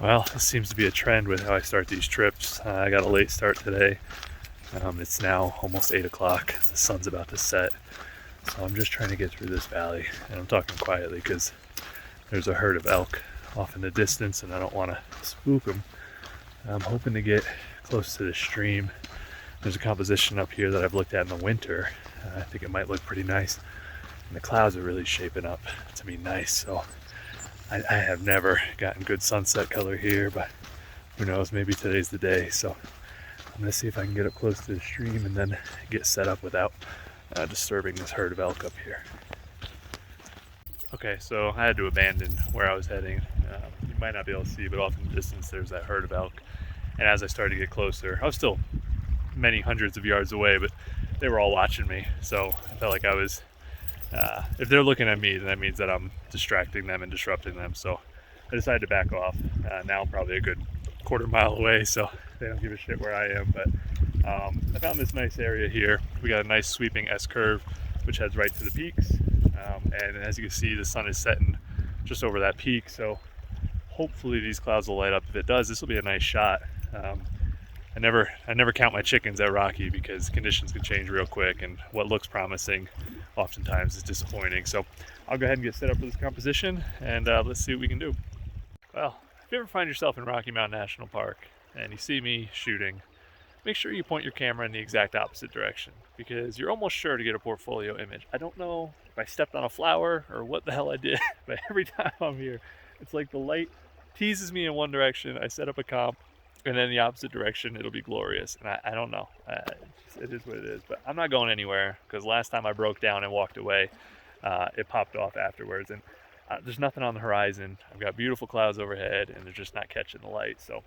Well, this seems to be a trend with how I start these trips. I got a late start today. It's now almost 8 o'clock. The sun's about to set. So I'm just trying to get through this valley. And I'm talking quietly because there's a herd of elk off in the distance and I don't want to spook them. I'm hoping to get close to the stream. There's a composition up here that I've looked at in the winter. I think it might look pretty nice. And the clouds are really shaping up to be nice. So I have never gotten good sunset color here, but who knows, maybe today's the day. So I'm gonna see if I can get up close to the stream and then get set up without disturbing this herd of elk up here. Okay, so I had to abandon where I was heading. You might not be able to see, but off in the distance there's that herd of elk. And as I started to get closer, I was still many hundreds of yards away, but they were all watching me. So I felt like I was, if they're looking at me, then that means that I'm distracting them and disrupting them. So I decided to back off. Now I'm probably a good quarter mile away, so they don't give a shit where I am. But I found this nice area here. We got a nice sweeping S-curve, which heads right to the peaks. And as you can see, the sun is setting just over that peak. So hopefully these clouds will light up. If it does, this will be a nice shot. I never count my chickens at Rocky because conditions can change real quick, and what looks promising oftentimes is disappointing. So I'll go ahead and get set up for this composition, and let's see what we can do. Well, if you ever find yourself in Rocky Mountain National Park and you see me shooting, make sure you point your camera in the exact opposite direction because you're almost sure to get a portfolio image. I don't know if I stepped on a flower or what the hell I did, but every time I'm here, it's like the light teases me in one direction, I set up a comp, and then the opposite direction, it'll be glorious. And I don't know. It is what it is. But I'm not going anywhere because last time I broke down and walked away, it popped off afterwards. And there's nothing on the horizon. I've got beautiful clouds overhead, and they're just not catching the light. So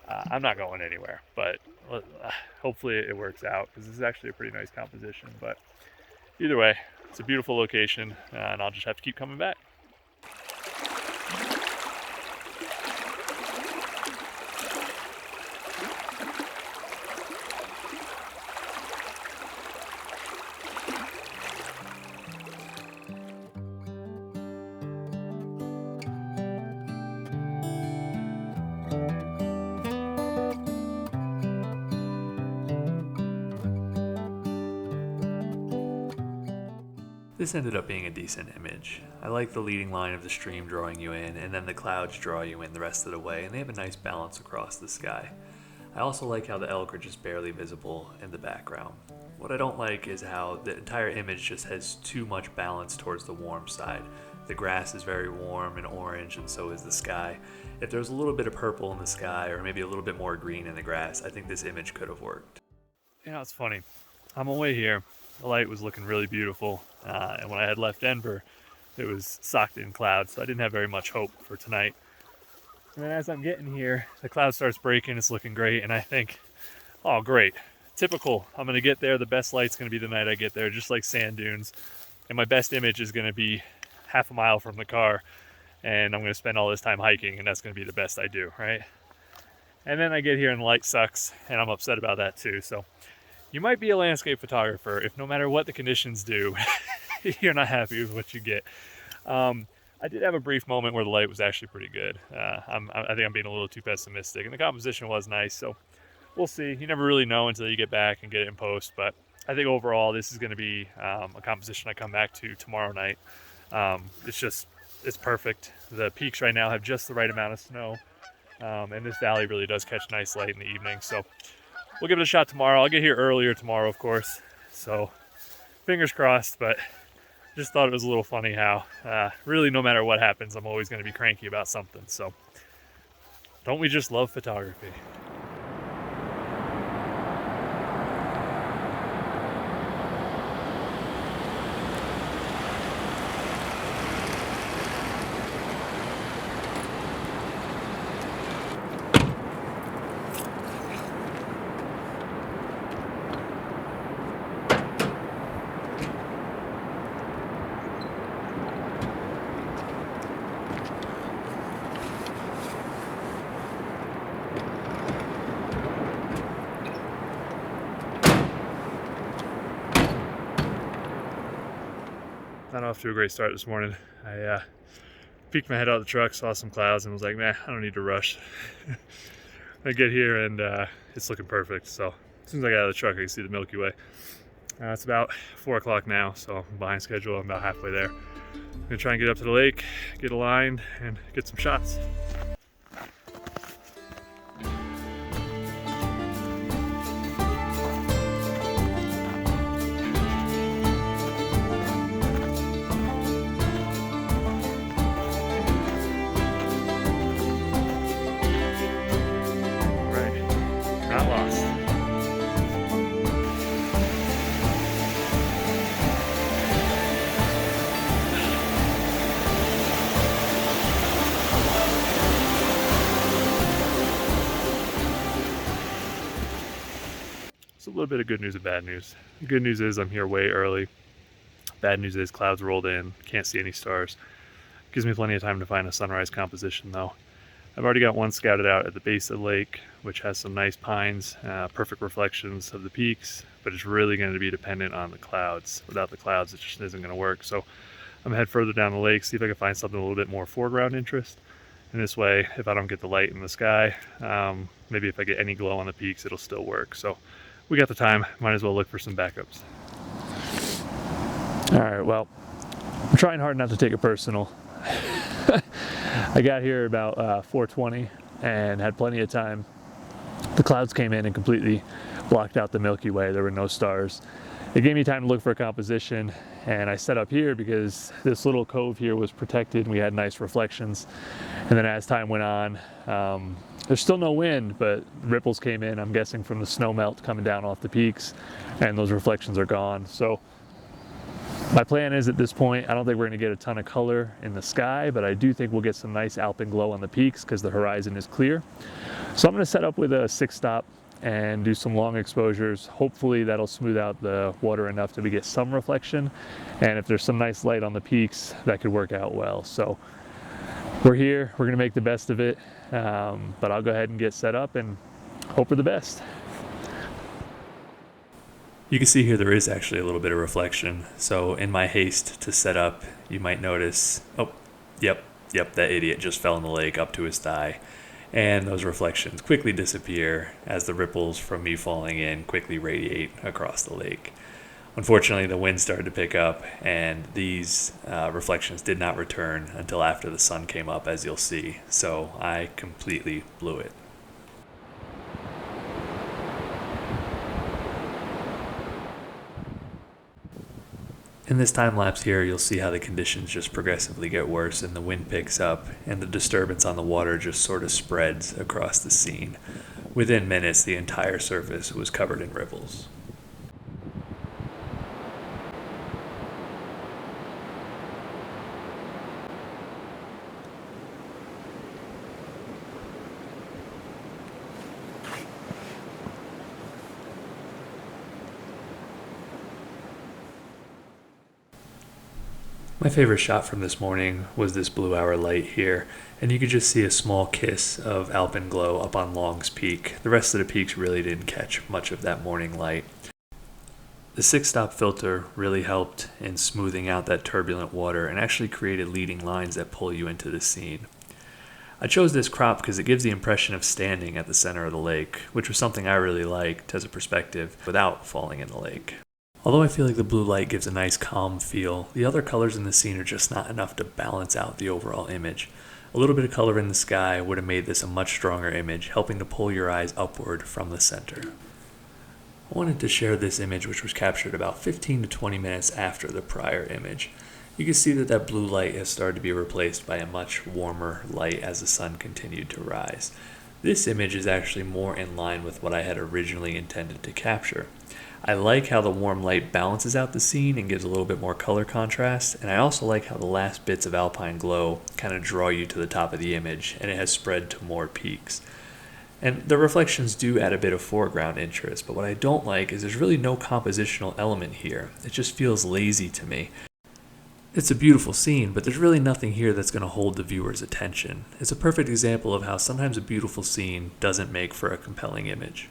I'm not going anywhere. But hopefully it works out because this is actually a pretty nice composition. But either way, it's a beautiful location, and I'll just have to keep coming back. This ended up being a decent image. I like the leading line of the stream drawing you in, and then the clouds draw you in the rest of the way, and they have a nice balance across the sky. I also like how the elk are just barely visible in the background. What I don't like is how the entire image just has too much balance towards the warm side. The grass is very warm and orange, and so is the sky. If there was a little bit of purple in the sky, or maybe a little bit more green in the grass, I think this image could have worked. You know, it's funny. On my way here, the light was looking really beautiful, and when I had left Denver, it was socked in clouds, so I didn't have very much hope for tonight. And then as I'm getting here, the cloud starts breaking, it's looking great, and I think, oh great, typical, I'm going to get there, the best light's going to be the night I get there, just like sand dunes, and my best image is going to be half a mile from the car, and I'm going to spend all this time hiking, and that's going to be the best I do, right? And then I get here and the light sucks, and I'm upset about that too, so you might be a landscape photographer if no matter what the conditions do, you're not happy with what you get. I did have a brief moment where the light was actually pretty good. I think I'm being a little too pessimistic, and the composition was nice, so we'll see. You never really know until you get back and get it in post, but I think overall this is going to be a composition I come back to tomorrow night. It's perfect. The peaks right now have just the right amount of snow, and this valley really does catch nice light in the evening, so we'll give it a shot tomorrow. I'll get here earlier tomorrow, of course, so fingers crossed, but just thought it was a little funny how really no matter what happens, I'm always going to be cranky about something. So don't we just love photography? Not off to a great start this morning. I peeked my head out of the truck, saw some clouds, and was like, man, I don't need to rush. I get here and it's looking perfect. So as soon as I get out of the truck, I can see the Milky Way. It's about 4 o'clock now, so I'm behind schedule. I'm about halfway there. I'm gonna try and get up to the lake, get aligned, and get some shots. Not lost. It's a little bit of good news and bad news. The good news is I'm here way early. Bad news is clouds rolled in, can't see any stars. Gives me plenty of time to find a sunrise composition though. I've already got one scouted out at the base of the lake, which has some nice pines, perfect reflections of the peaks, but it's really going to be dependent on the clouds. Without the clouds, it just isn't going to work. So I'm going to head further down the lake, see if I can find something a little bit more foreground interest. And this way, if I don't get the light in the sky, maybe if I get any glow on the peaks, it'll still work. So we got the time, might as well look for some backups. All right, well, I'm trying hard not to take it personal. I got here about 4:20 and had plenty of time. The clouds came in and completely blocked out the Milky Way. There were no stars. It gave me time to look for a composition, and I set up here because this little cove here was protected and we had nice reflections. And then as time went on, there's still no wind, but ripples came in, I'm guessing from the snow melt coming down off the peaks, and those reflections are gone. So my plan is at this point, I don't think we're going to get a ton of color in the sky, but I do think we'll get some nice alpine glow on the peaks because the horizon is clear. So I'm going to set up with a 6-stop and do some long exposures. Hopefully that'll smooth out the water enough that we get some reflection. And if there's some nice light on the peaks, that could work out well. So we're here, we're going to make the best of it, but I'll go ahead and get set up and hope for the best. You can see here there is actually a little bit of reflection. So in my haste to set up, you might notice, oh, yep, that idiot just fell in the lake up to his thigh. And those reflections quickly disappear as the ripples from me falling in quickly radiate across the lake. Unfortunately, the wind started to pick up, and these reflections did not return until after the sun came up, as you'll see. So I completely blew it. In this time lapse here, you'll see how the conditions just progressively get worse and the wind picks up and the disturbance on the water just sort of spreads across the scene. Within minutes, the entire surface was covered in ripples. My favorite shot from this morning was this blue hour light here, and you could just see a small kiss of alpine glow up on Long's Peak. The rest of the peaks really didn't catch much of that morning light. The 6-stop filter really helped in smoothing out that turbulent water and actually created leading lines that pull you into the scene. I chose this crop because it gives the impression of standing at the center of the lake, which was something I really liked as a perspective without falling in the lake. Although I feel like the blue light gives a nice calm feel, the other colors in the scene are just not enough to balance out the overall image. A little bit of color in the sky would have made this a much stronger image, helping to pull your eyes upward from the center. I wanted to share this image, which was captured about 15 to 20 minutes after the prior image. You can see that blue light has started to be replaced by a much warmer light as the sun continued to rise. This image is actually more in line with what I had originally intended to capture. I like how the warm light balances out the scene and gives a little bit more color contrast, and I also like how the last bits of alpine glow kind of draw you to the top of the image, and it has spread to more peaks. And the reflections do add a bit of foreground interest, but what I don't like is there's really no compositional element here. It just feels lazy to me. It's a beautiful scene, but there's really nothing here that's going to hold the viewer's attention. It's a perfect example of how sometimes a beautiful scene doesn't make for a compelling image.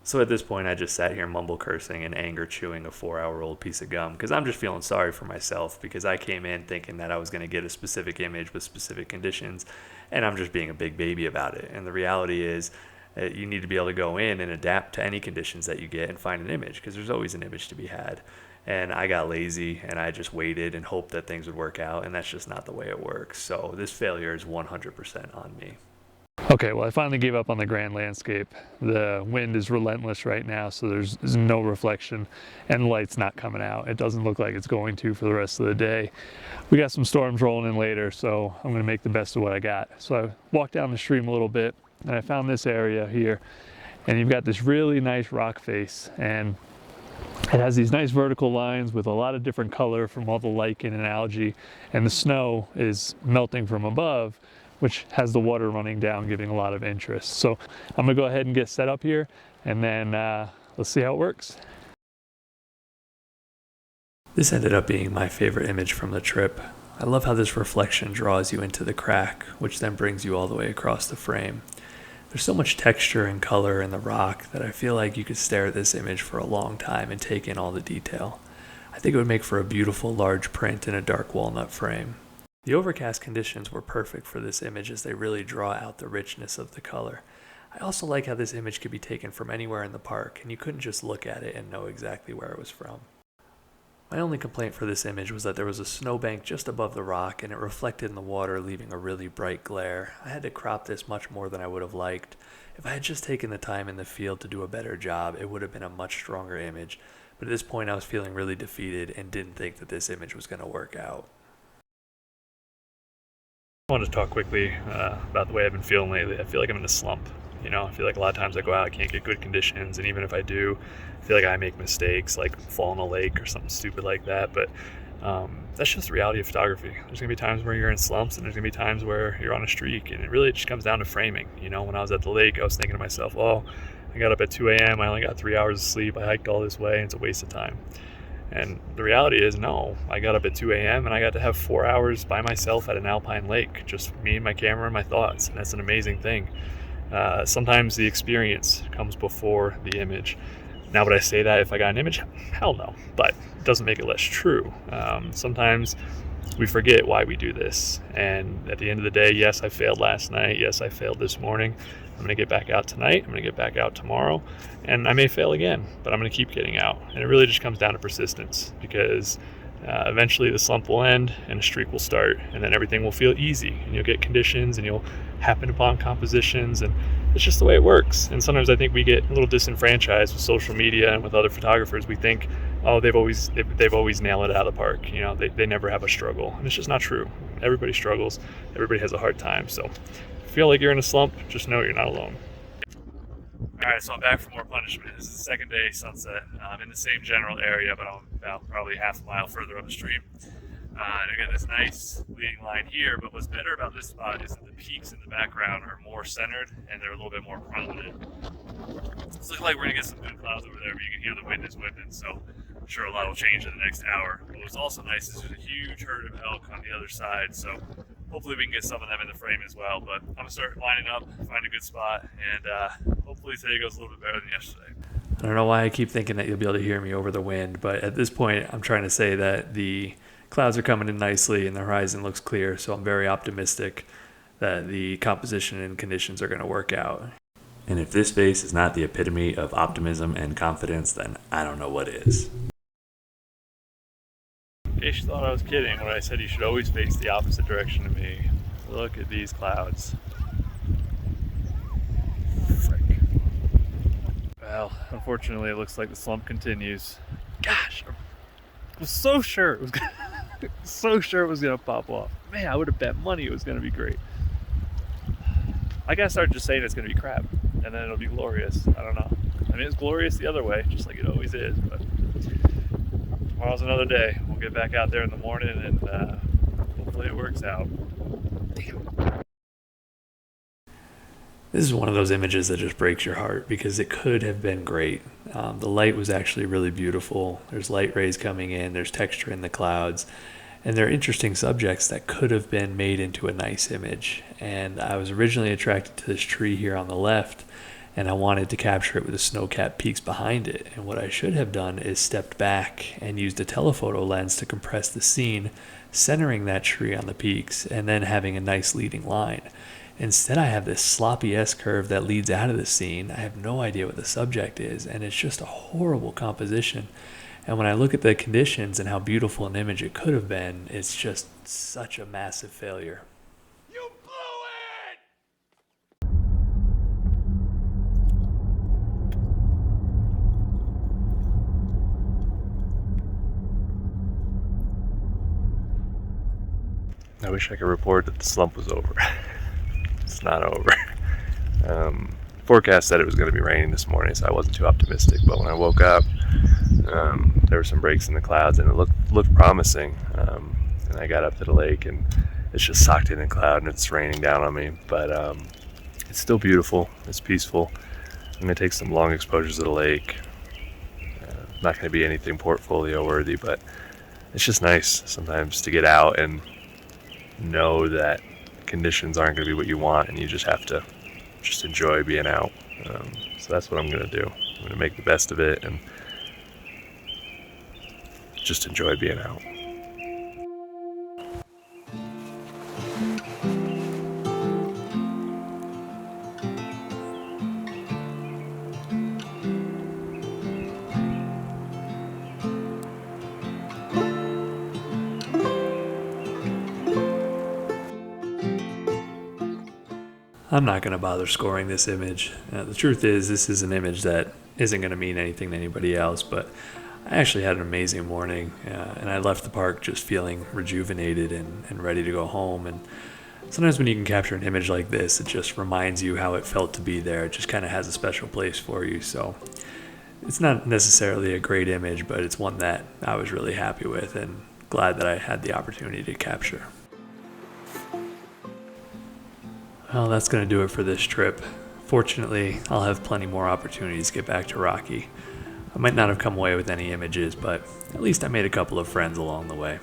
So at this point, I just sat here mumble cursing and anger chewing a 4-hour-old piece of gum because I'm just feeling sorry for myself because I came in thinking that I was going to get a specific image with specific conditions, and I'm just being a big baby about it. And the reality is you need to be able to go in and adapt to any conditions that you get and find an image because there's always an image to be had. And I got lazy and I just waited and hoped that things would work out, and that's just not the way it works. So this failure is 100% on me. Okay, well, I finally gave up on the grand landscape. The wind is relentless right now, so there's no reflection, and the light's not coming out. It doesn't look like it's going to for the rest of the day. We got some storms rolling in later, so I'm going to make the best of what I got. So I walked down the stream a little bit, and I found this area here, and you've got this really nice rock face, and it has these nice vertical lines with a lot of different color from all the lichen and algae, and the snow is melting from above, which has the water running down, giving a lot of interest. So I'm gonna go ahead and get set up here, and then let's see how it works. This ended up being my favorite image from the trip. I love how this reflection draws you into the crack, which then brings you all the way across the frame. There's so much texture and color in the rock that I feel like you could stare at this image for a long time and take in all the detail. I think it would make for a beautiful large print in a dark walnut frame. The overcast conditions were perfect for this image as they really draw out the richness of the color. I also like how this image could be taken from anywhere in the park, and you couldn't just look at it and know exactly where it was from. My only complaint for this image was that there was a snowbank just above the rock and it reflected in the water, leaving a really bright glare. I had to crop this much more than I would have liked. If I had just taken the time in the field to do a better job, it would have been a much stronger image, but at this point I was feeling really defeated and didn't think that this image was going to work out. I want to talk quickly about the way I've been feeling lately. I feel like I'm in a slump. I feel like a lot of times I go out, I can't get good conditions, and even if I do, I feel like I make mistakes, like fall in a lake or something stupid like that. But that's just the reality of photography. There's going to be times where you're in slumps, and there's going to be times where you're on a streak, and it really just comes down to framing. When I was at the lake, I was thinking to myself, oh, I got up at 2 a.m., I only got 3 hours of sleep, I hiked all this way, and it's a waste of time. And the reality is, no, I got up at 2 a.m. and I got to have 4 hours by myself at an alpine lake, just me and my camera and my thoughts, and that's an amazing thing. Sometimes the experience comes before the image. Now, would I say that if I got an image? Hell no, but it doesn't make it less true. Sometimes we forget why we do this, and at the end of the day, yes, I failed last night, yes, I failed this morning. I'm going to get back out tonight, I'm going to get back out tomorrow, and I may fail again, but I'm going to keep getting out. And it really just comes down to persistence, because eventually the slump will end and a streak will start, and then everything will feel easy, and you'll get conditions and you'll happen upon compositions, and it's just the way it works. And sometimes I think we get a little disenfranchised with social media and with other photographers. We think, oh, they've always nailed it out of the park. They never have a struggle, and it's just not true. Everybody struggles, everybody has a hard time. So feel like you're in a slump, just know you're not alone. Alright, so I'm back for more punishment. This is the second day sunset. I'm in the same general area, but I'm about probably half a mile further upstream. And I got this nice leading line here, but what's better about this spot is that the peaks in the background are more centered and they're a little bit more prominent. It's looking like we're going to get some good clouds over there, but you can hear the wind is whipping, so I'm sure a lot will change in the next hour. But what's also nice is there's a huge herd of elk on the other side, so hopefully we can get some of them in the frame as well. But I'm going to start lining up, find a good spot, and hopefully today goes a little bit better than yesterday. I don't know why I keep thinking that you'll be able to hear me over the wind, but at this point I'm trying to say that the clouds are coming in nicely and the horizon looks clear, so I'm very optimistic that the composition and conditions are going to work out. And if this face is not the epitome of optimism and confidence, then I don't know what is. In case you thought I was kidding when I said you should always face the opposite direction of me, look at these clouds. Frick. Well, unfortunately it looks like the slump continues. Gosh, I was so sure it was gonna pop off. Man, I would have bet money it was gonna be great. I gotta start just saying it's gonna be crap, and then it'll be glorious. I don't know. I mean, it's glorious the other way, just like it always is, but tomorrow's another day. We'll get back out there in the morning, and hopefully it works out. Damn. This is one of those images that just breaks your heart because it could have been great. The light was actually really beautiful. There's light rays coming in, there's texture in the clouds, and they're interesting subjects that could have been made into a nice image. And I was originally attracted to this tree here on the left, and I wanted to capture it with the snow-capped peaks behind it. And what I should have done is stepped back and used a telephoto lens to compress the scene, centering that tree on the peaks and then having a nice leading line. Instead, I have this sloppy S-curve that leads out of the scene. I have no idea what the subject is, and it's just a horrible composition. And when I look at the conditions and how beautiful an image it could have been, it's just such a massive failure. You blew it! I wish I could report that the slump was over. It's not over. Forecast said it was going to be raining this morning, so I wasn't too optimistic. But when I woke up, there were some breaks in the clouds, and it looked promising. And I got up to the lake, and it's just socked in a cloud, and it's raining down on me. But it's still beautiful. It's peaceful. I'm going to take some long exposures of the lake. Not going to be anything portfolio worthy, but it's just nice sometimes to get out and know that conditions aren't going to be what you want, and you just have to just enjoy being out. So that's what I'm going to do. I'm going to make the best of it and just enjoy being out. I'm not going to bother scoring this image. The truth is, this is an image that isn't going to mean anything to anybody else, but I actually had an amazing morning, and I left the park just feeling rejuvenated and ready to go home. And sometimes when you can capture an image like this, it just reminds you how it felt to be there. It just kind of has a special place for you. So it's not necessarily a great image, but it's one that I was really happy with and glad that I had the opportunity to capture. Well, that's going to do it for this trip. Fortunately, I'll have plenty more opportunities to get back to Rocky. I might not have come away with any images, but at least I made a couple of friends along the way.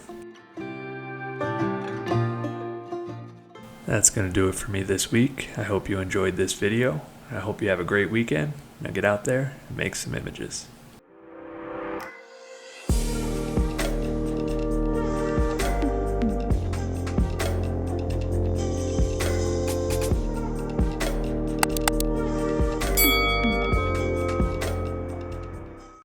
That's going to do it for me this week. I hope you enjoyed this video. I hope you have a great weekend. Now get out there and make some images.